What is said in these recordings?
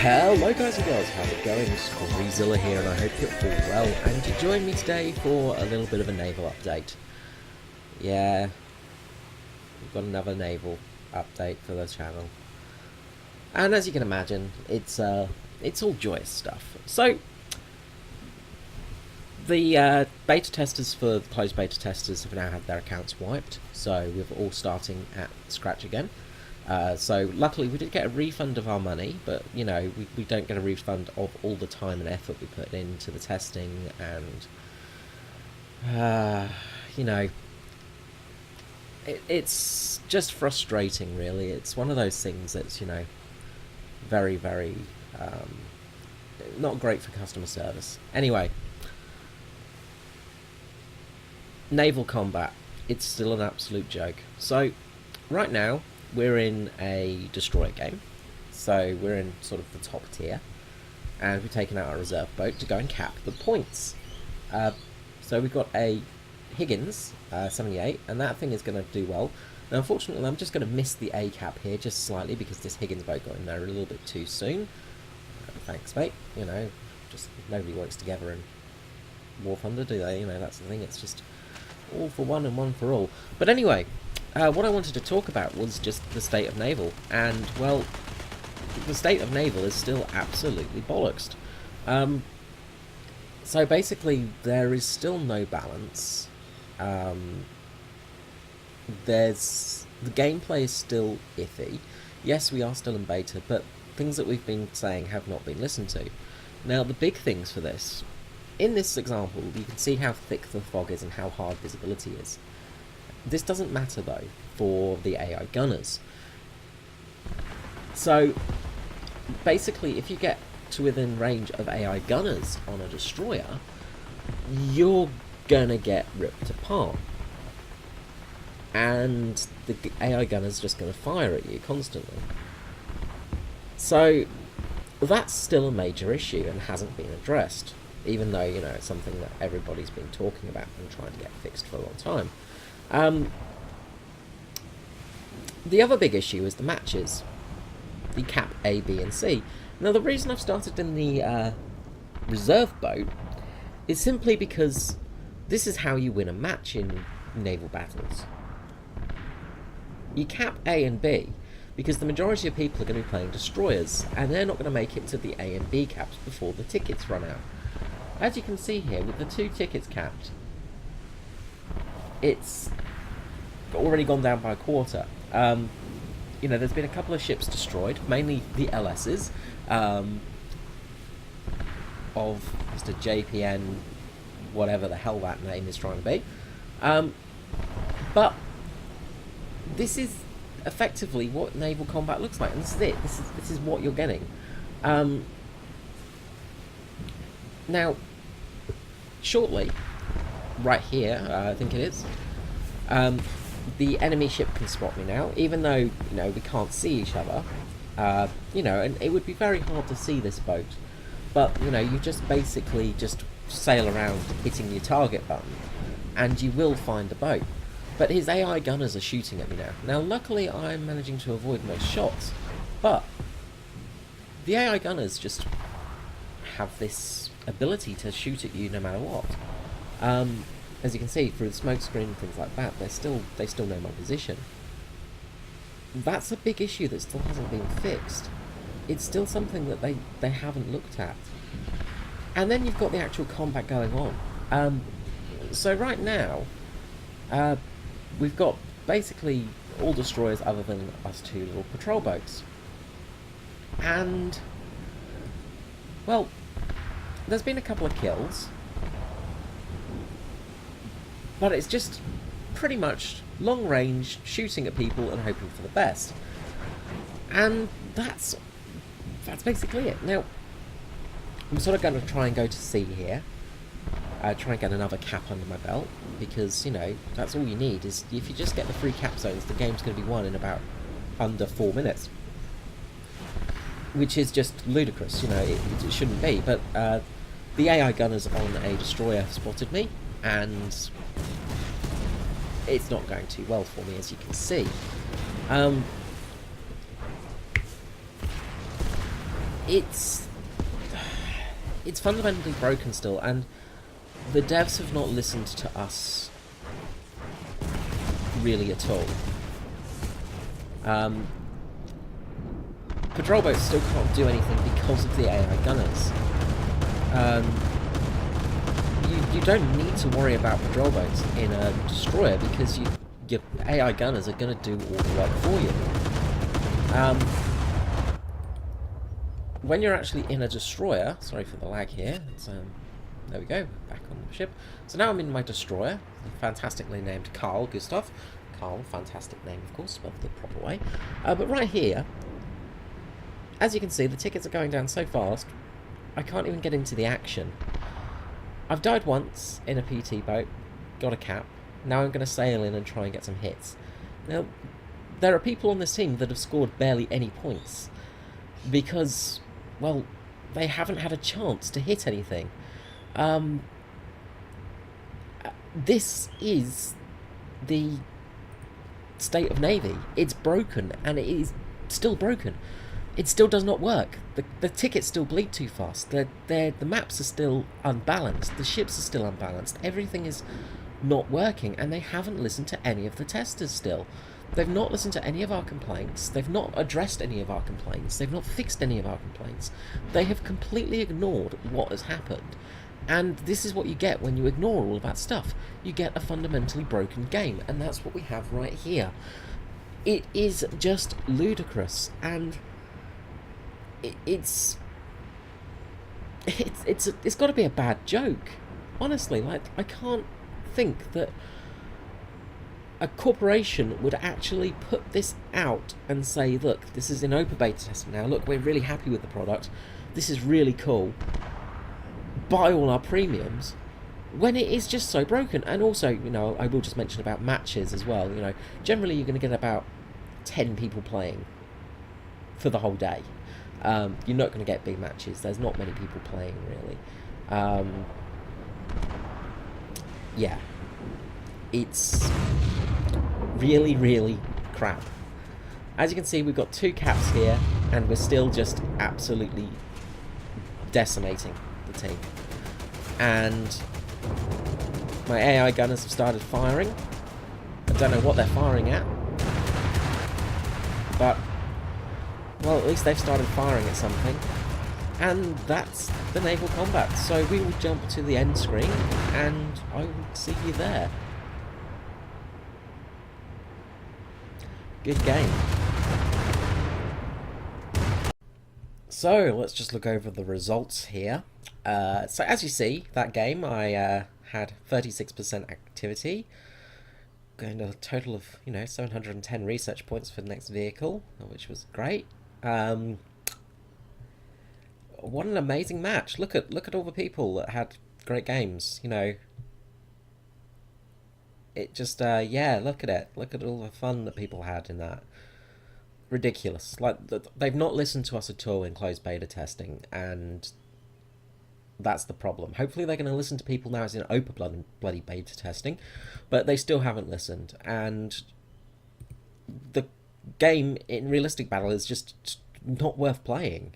Hello guys and girls, how's it going? Screezilla here and I hope you're all well, and you join me today for a little bit of a naval update. Yeah, we've got another naval update for the channel. And as you can imagine, it's all joyous stuff. So, the beta testers for the closed beta testers have now had their accounts wiped, so we're all starting at scratch again. So luckily we did get a refund of our money, but you know, we don't get a refund of all the time and effort we put into the testing, and you know, it's just frustrating really. It's one of those things that's, you know, very not great for customer service. Anyway, naval combat, it's still an absolute joke. So right now we're in a destroyer game, so we're in sort of the top tier, and we've taken out our reserve boat to go and cap the points. So we've got a Higgins 78, and that thing is going to do well. Now unfortunately I'm just going to miss the A cap here just slightly because this Higgins boat got in there a little bit too soon. Thanks mate, you know, just nobody works together in War Thunder, do they? You know, that's the thing, it's just all for one and one for all. But anyway, what I wanted to talk about was just the state of naval, and well, the state of naval is still absolutely bollocksed. So basically there is still no balance. The gameplay is still iffy. Yes, we are still in beta, but things that we've been saying have not been listened to. Now the big things for this, in this example, you can see how thick the fog is and how hard visibility is. This doesn't matter though for the AI gunners. So basically if you get to within range of AI gunners on a destroyer, you're gonna get ripped apart, and the AI gunner's just gonna fire at you constantly. So that's still a major issue and hasn't been addressed, even though, you know, it's something that everybody's been talking about and trying to get fixed for a long time. The other big issue is the matches, the cap A, B and C. Now the reason I've started in the reserve boat is simply because this is how you win a match in naval battles. You cap A and B because the majority of people are going to be playing destroyers, and they're not going to make it to the A and B caps before the tickets run out. As you can see here, with the 2 tickets capped, it's already gone down by a quarter. You know, there's been a couple of ships destroyed, mainly the LS's, of Mr. JPN, whatever the hell that name is trying to be. But this is effectively what naval combat looks like, and this is it. This is what you're getting. Now, shortly, right here, I think it is, the enemy ship can spot me now, even though, you know, we can't see each other. You know, and it would be very hard to see this boat, but, you know, you just basically just sail around hitting your target button, and you will find a boat. But his AI gunners are shooting at me now. Now, luckily, I'm managing to avoid most shots, but the AI gunners just have this ability to shoot at you no matter what. As you can see through the smoke screen and things like that, they still know my position. That's a big issue that still hasn't been fixed. It's still something that they haven't looked at. And then you've got the actual combat going on. So right now, we've got basically all destroyers other than us 2 little patrol boats. And, well, there's been a couple of kills, but it's just pretty much long range shooting at people and hoping for the best. And that's basically it. Now, I'm sort of going to try and go to C here. Try and get another cap under my belt, because, you know, that's all you need. Is if you just get the 3 cap zones, the game's going to be won in about under 4 minutes. Which is just ludicrous, you know, it shouldn't be. But the AI gunners on a destroyer have spotted me, and it's not going too well for me, as you can see. it's fundamentally broken still, and the devs have not listened to us really at all. Patrol boats still can't do anything because of the AI gunners. You don't need to worry about patrol boats in a destroyer because your AI gunners are going to do all the work for you. When you're actually in a destroyer, sorry for the lag here, there we go, back on the ship. So now I'm in my destroyer, fantastically named Carl Gustav. Carl, fantastic name of course, spelled the proper way. But right here, as you can see, the tickets are going down so fast, I can't even get into the action. I've died once in a PT boat, got a cap, now I'm going to sail in and try and get some hits. Now, there are people on this team that have scored barely any points, because, well, they haven't had a chance to hit anything. This is the state of Navy. It's broken, and it is still broken. It still does not work. The tickets still bleed too fast. The maps are still unbalanced. The ships are still unbalanced. Everything is not working, and they haven't listened to any of the testers still. They've not listened to any of our complaints. They've not addressed any of our complaints. They've not fixed any of our complaints. They have completely ignored what has happened. And this is what you get when you ignore all of that stuff. You get a fundamentally broken game, and that's what we have right here. It is just ludicrous, and it's got to be a bad joke. Honestly, like, I can't think that a corporation would actually put this out and say, look, this is in open beta testing now, look, we're really happy with the product, this is really cool, buy all our premiums, when it is just so broken. And also, you know, I will just mention about matches as well. You know, generally you're going to get about 10 people playing for the whole day. You're not going to get big matches. There's not many people playing, really. Yeah. It's really, really crap. As you can see, we've got 2 caps here, and we're still just absolutely decimating the team. And my AI gunners have started firing. I don't know what they're firing at, but, well, at least they've started firing at something. And that's the naval combat. So we will jump to the end screen, and I will see you there. Good game. So let's just look over the results here. So as you see, that game, I had 36% activity, going to a total of, you know, 710 research points for the next vehicle, which was great. What an amazing match! Look at all the people that had great games. You know, it just yeah, look at it. Look at all the fun that people had in that. Ridiculous. Like, they've not listened to us at all in closed beta testing, and that's the problem. Hopefully they're going to listen to people now as in open bloody beta testing, but they still haven't listened, and the game in realistic battle is just not worth playing.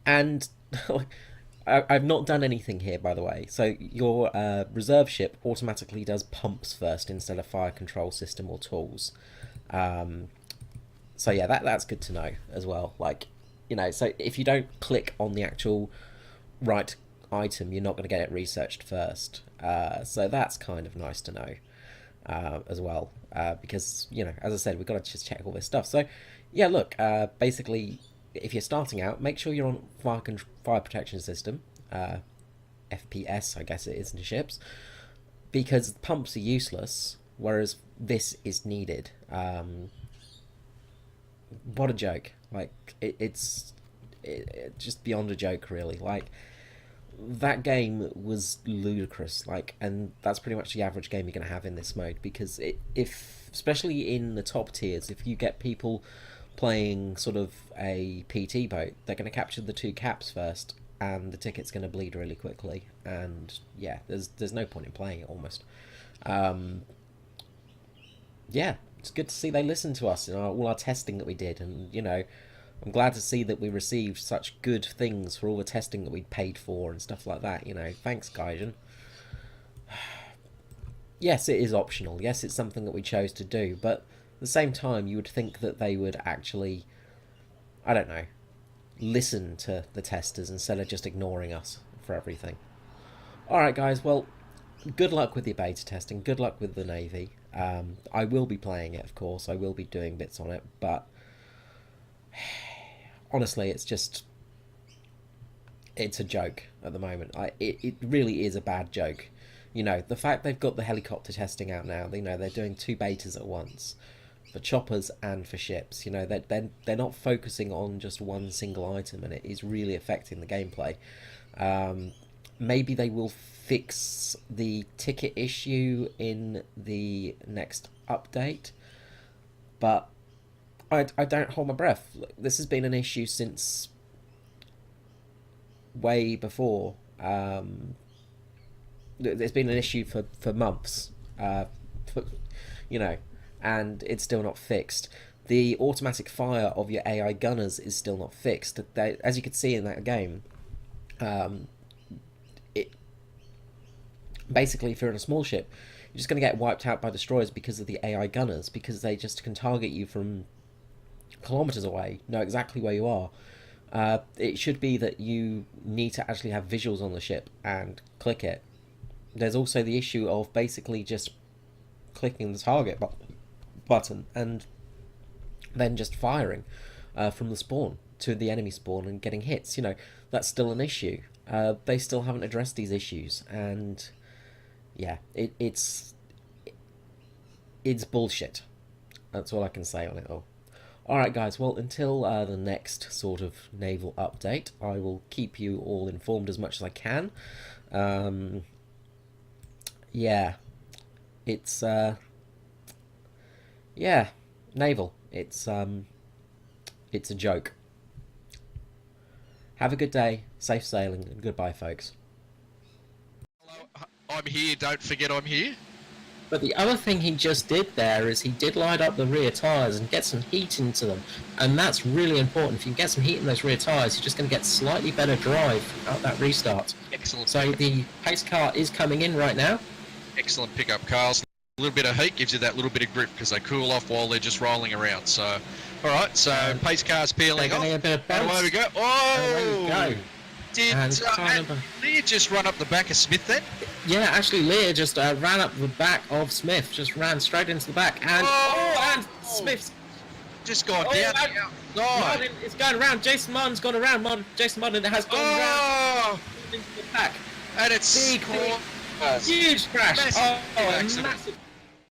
And I've not done anything here, by the way. So your reserve ship automatically does pumps first instead of fire control system or tools. So yeah, that's good to know as well. Like, you know, so if you don't click on the actual right item, you're not going to get it researched first. So that's kind of nice to know as well, because, you know, as I said, we've got to just check all this stuff. So yeah, look, basically, if you're starting out, make sure you're on fire protection system, FPS, I guess it is in ships, because pumps are useless, whereas this is needed. What a joke! Like, it's just beyond a joke, really. Like, that game was ludicrous. Like, and that's pretty much the average game you're going to have in this mode, because if especially in the top tiers, if you get people playing sort of a PT boat, they're going to capture the 2 caps first, and the ticket's going to bleed really quickly, and yeah, there's no point in playing it almost. Yeah, it's good to see they listened to us in all our testing that we did, and, you know, I'm glad to see that we received such good things for all the testing that we'd paid for and stuff like that, you know. Thanks, Gaijin. Yes, it is optional. Yes, it's something that we chose to do, but at the same time, you would think that they would actually, I don't know, listen to the testers instead of just ignoring us for everything. Alright, guys, well, good luck with your beta testing. Good luck with the Navy. I will be playing it, of course. I will be doing bits on it, but honestly, it's a joke at the moment. It really is a bad joke. You know, the fact they've got the helicopter testing out now, you know, they're doing 2 betas at once for choppers and for ships. You know, they're not focusing on just one single item, and it is really affecting the gameplay. Maybe they will fix the ticket issue in the next update, but I don't hold my breath. This has been an issue since way before. There's been an issue for months, you know, and it's still not fixed. The automatic fire of your AI gunners is still not fixed. As you could see in that game, it basically, if you're in a small ship, you're just going to get wiped out by destroyers because of the AI gunners, because they just can target you from kilometers away, know exactly where you are. It should be that you need to actually have visuals on the ship and click it. There's also the issue of basically just clicking the target button and then just firing from the spawn to the enemy spawn and getting hits. You know, that's still an issue. They still haven't addressed these issues, and yeah, it's bullshit. That's all I can say on it all. Alright guys, well, until the next sort of naval update, I will keep you all informed as much as I can. Yeah, it's yeah, naval. It's a joke. Have a good day, safe sailing, and goodbye, folks. Hello, I'm here. Don't forget I'm here. But the other thing he just did there is he did light up the rear tyres and get some heat into them. And that's really important. If you can get some heat in those rear tyres, you're just going to get slightly better drive out that restart. Excellent. So the pace car is coming in right now. Excellent pickup, Carl. A little bit of heat gives you that little bit of grip because they cool off while they're just rolling around. So, all right. So pace car's peeling off. A bit of bounce. And away we go. Oh! There we go. Did Leah just run up the back of Smith then? Yeah, actually, Leah just ran up the back of Smith, just ran straight into the back, and and Smith's just gone down. Martin, it's going around. Jason Martin's gone around. Jason Martin has gone around into the back, and it's huge crash. Massive a massive.